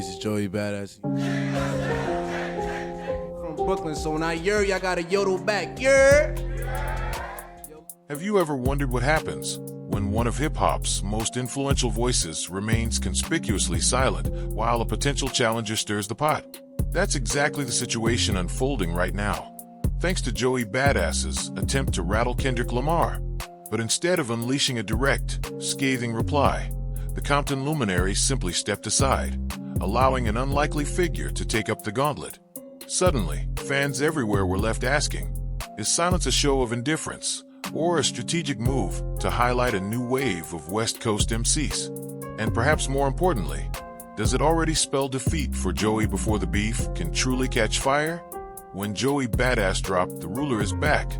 Peace, it's Joey Badass. From Brooklyn, so when I yer, y'all gotta yodel back. Yer! Have you ever wondered what happens when one of hip-hop's most influential voices remains conspicuously silent while a potential challenger stirs the pot? That's exactly the situation unfolding right now, thanks to Joey Badass's attempt to rattle Kendrick Lamar. But instead of unleashing a direct, scathing reply, the Compton luminary simply stepped aside, allowing an unlikely figure to take up the gauntlet. Suddenly, fans everywhere were left asking, is silence a show of indifference or a strategic move to highlight a new wave of West Coast MCs? And perhaps more importantly, does it already spell defeat for Joey before the beef can truly catch fire? When Joey Badass dropped "The Ruler is Back,"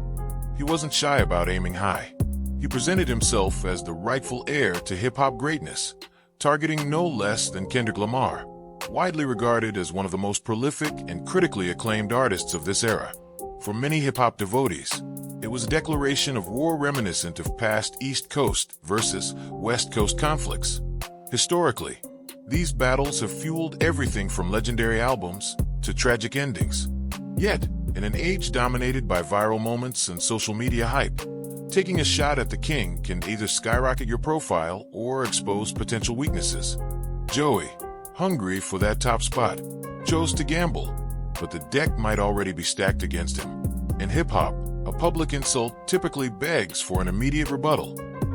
he wasn't shy about aiming high. He presented himself as the rightful heir to hip-hop greatness, targeting no less than Kendrick Lamar, widely regarded as one of the most prolific and critically acclaimed artists of this era. For many hip-hop devotees, it was a declaration of war reminiscent of past East Coast versus West Coast conflicts. Historically, these battles have fueled everything from legendary albums to tragic endings. Yet, in an age dominated by viral moments and social media hype, taking a shot at the king can either skyrocket your profile or expose potential weaknesses. Joey, hungry for that top spot, chose to gamble, but the deck might already be stacked against him. In hip-hop, a public insult typically begs for an immediate rebuttal.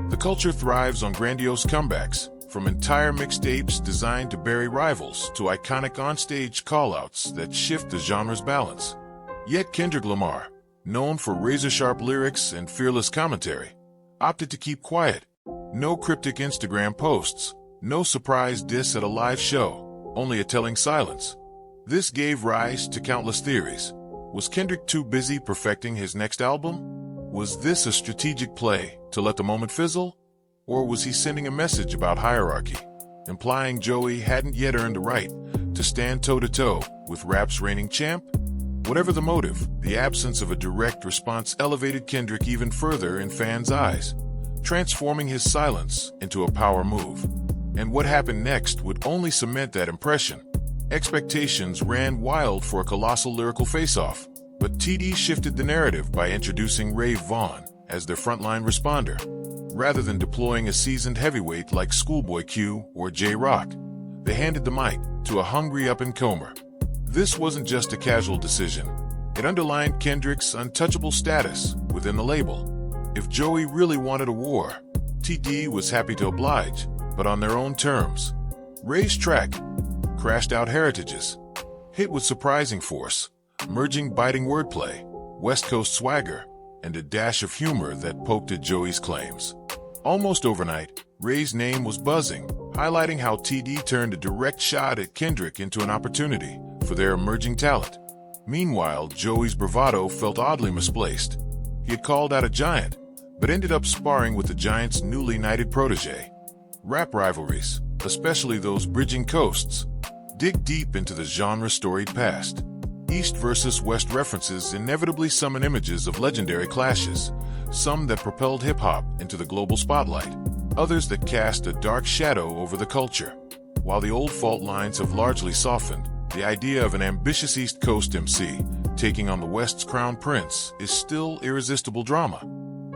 The culture thrives on grandiose comebacks, from entire mixtapes designed to bury rivals to iconic onstage call-outs that shift the genre's balance. Yet Kendrick Lamar, known for razor-sharp lyrics and fearless commentary, opted to keep quiet. No cryptic Instagram posts, no surprise diss at a live show, only a telling silence. This gave rise to countless theories. Was Kendrick too busy perfecting his next album? Was this a strategic play to let the moment fizzle? Or was he sending a message about hierarchy, implying Joey hadn't yet earned the right to stand toe-to-toe with rap's reigning champ? Whatever the motive, the absence of a direct response elevated Kendrick even further in fans' eyes, transforming his silence into a power move. And what happened next would only cement that impression. Expectations ran wild for a colossal lyrical face-off, but TD shifted the narrative by introducing Ray Vaughn as their frontline responder. Rather than deploying a seasoned heavyweight like Schoolboy Q or J-Rock, they handed the mic to a hungry up-and-comer. This wasn't just a casual decision. It underlined Kendrick's untouchable status within the label. If Joey really wanted a war, TD was happy to oblige, but on their own terms. Ray's track, Crashed Out Heritages, hit with surprising force, merging biting wordplay, West Coast swagger, and a dash of humor that poked at Joey's claims. Almost overnight, Ray's name was buzzing, highlighting how TD turned a direct shot at Kendrick into an opportunity for their emerging talent. Meanwhile, Joey's bravado felt oddly misplaced. He had called out a giant, but ended up sparring with the giant's newly knighted protege. Rap rivalries, especially those bridging coasts, dig deep into the genre's storied past. East versus West references inevitably summon images of legendary clashes, some that propelled hip-hop into the global spotlight, others that cast a dark shadow over the culture. While the old fault lines have largely softened, the idea of an ambitious East Coast MC taking on the West's crown prince is still irresistible drama.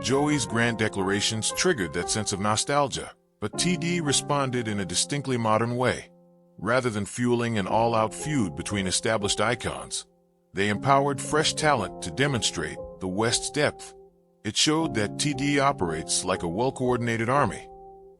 Joey's grand declarations triggered that sense of nostalgia, but TD responded in a distinctly modern way. Rather than fueling an all-out feud between established icons, they empowered fresh talent to demonstrate the West's depth. It showed that TD operates like a well-coordinated army.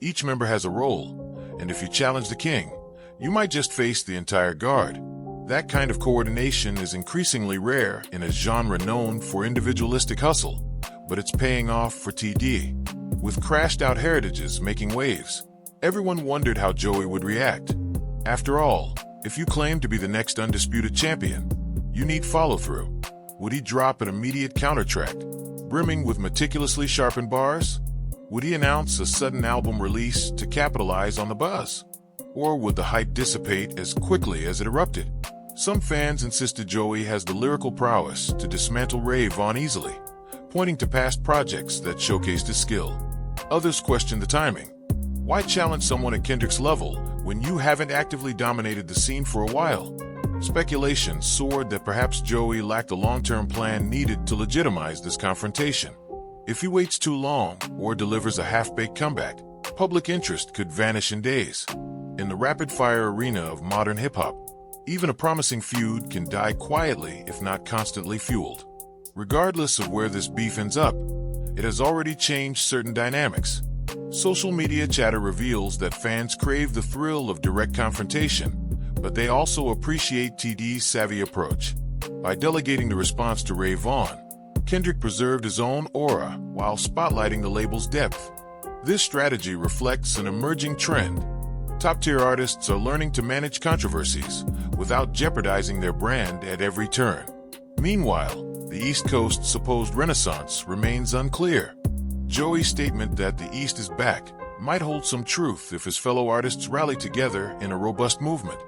Each member has a role, and if you challenge the king, you might just face the entire guard. That kind of coordination is increasingly rare in a genre known for individualistic hustle, but it's paying off for TD. With Crashed Out Heritages making waves, everyone wondered how Joey would react. After all, if you claim to be the next undisputed champion, you need follow-through. Would he drop an immediate counter-track, brimming with meticulously sharpened bars? Would he announce a sudden album release to capitalize on the buzz? Or would the hype dissipate as quickly as it erupted? Some fans insisted Joey has the lyrical prowess to dismantle Ray Vaughn easily, pointing to past projects that showcased his skill. Others questioned the timing. Why challenge someone at Kendrick's level when you haven't actively dominated the scene for a while? Speculation soared that perhaps Joey lacked a long-term plan needed to legitimize this confrontation. If he waits too long or delivers a half-baked comeback, public interest could vanish in days. In the rapid-fire arena of modern hip-hop, even a promising feud can die quietly if not constantly fueled. Regardless of where this beef ends up, it has already changed certain dynamics. Social media chatter reveals that fans crave the thrill of direct confrontation, but they also appreciate TD's savvy approach. By delegating the response to Ray Vaughn, Kendrick preserved his own aura while spotlighting the label's depth. This strategy reflects an emerging trend. Top-tier artists are learning to manage controversies without jeopardizing their brand at every turn. Meanwhile, the East Coast's supposed renaissance remains unclear. Joey's statement that the East is back might hold some truth if his fellow artists rally together in a robust movement.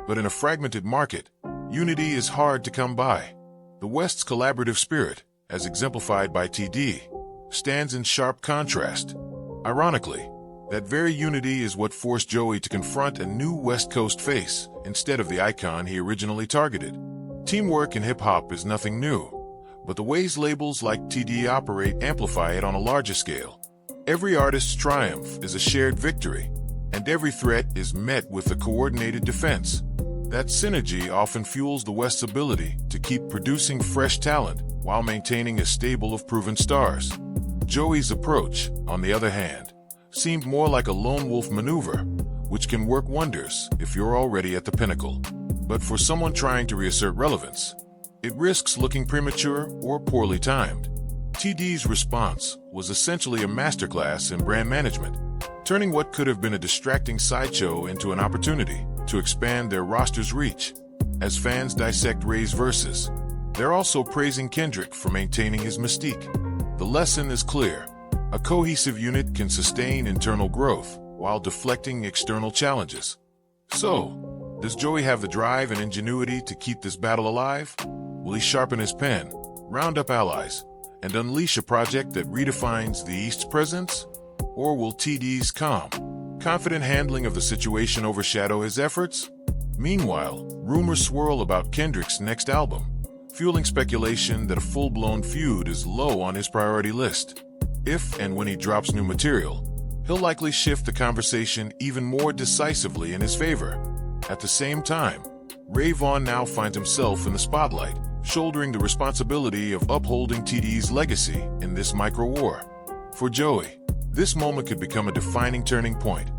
But in a fragmented market, unity is hard to come by. The West's collaborative spirit, as exemplified by TD, stands in sharp contrast. Ironically, that very unity is what forced Joey to confront a new West Coast face instead of the icon he originally targeted. Teamwork in hip-hop is nothing new, but the ways labels like TD operate amplify it on a larger scale. Every artist's triumph is a shared victory, and every threat is met with a coordinated defense. That synergy often fuels the West's ability to keep producing fresh talent while maintaining a stable of proven stars. Joey's approach, on the other hand, seemed more like a lone wolf maneuver, which can work wonders if you're already at the pinnacle. But for someone trying to reassert relevance, it risks looking premature or poorly timed. TD's response was essentially a masterclass in brand management, turning what could have been a distracting sideshow into an opportunity to expand their roster's reach. As fans dissect Ray's verses, they're also praising Kendrick for maintaining his mystique. The lesson is clear. A cohesive unit can sustain internal growth while deflecting external challenges. So, does Joey have the drive and ingenuity to keep this battle alive? Will he sharpen his pen, round up allies, and unleash a project that redefines the East's presence? Or will TD's calm, confident handling of the situation overshadow his efforts? Meanwhile, rumors swirl about Kendrick's next album, fueling speculation that a full-blown feud is low on his priority list. If and when he drops new material, he'll likely shift the conversation even more decisively in his favor. At the same time, Ray Vaughn now finds himself in the spotlight, shouldering the responsibility of upholding TD's legacy in this micro-war. For Joey, this moment could become a defining turning point,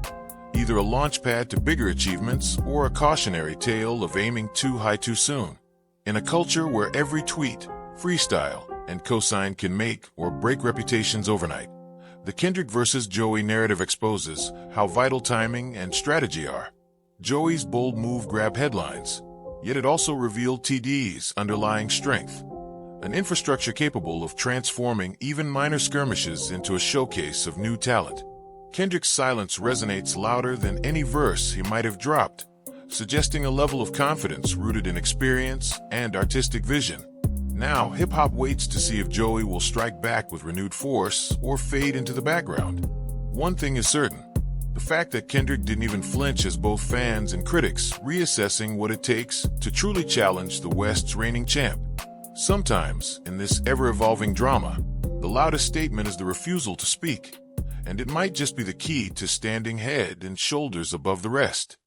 either a launchpad to bigger achievements or a cautionary tale of aiming too high too soon. In a culture where every tweet, freestyle, and cosign can make or break reputations overnight, the Kendrick versus Joey narrative exposes how vital timing and strategy are. Joey's bold move grabbed headlines, yet it also revealed TD's underlying strength, an infrastructure capable of transforming even minor skirmishes into a showcase of new talent. Kendrick's silence resonates louder than any verse he might have dropped, suggesting a level of confidence rooted in experience and artistic vision. Now, hip-hop waits to see if Joey will strike back with renewed force or fade into the background. One thing is certain, the fact that Kendrick didn't even flinch has both fans and critics reassessing what it takes to truly challenge the West's reigning champ. Sometimes, in this ever-evolving drama, the loudest statement is the refusal to speak, and it might just be the key to standing head and shoulders above the rest.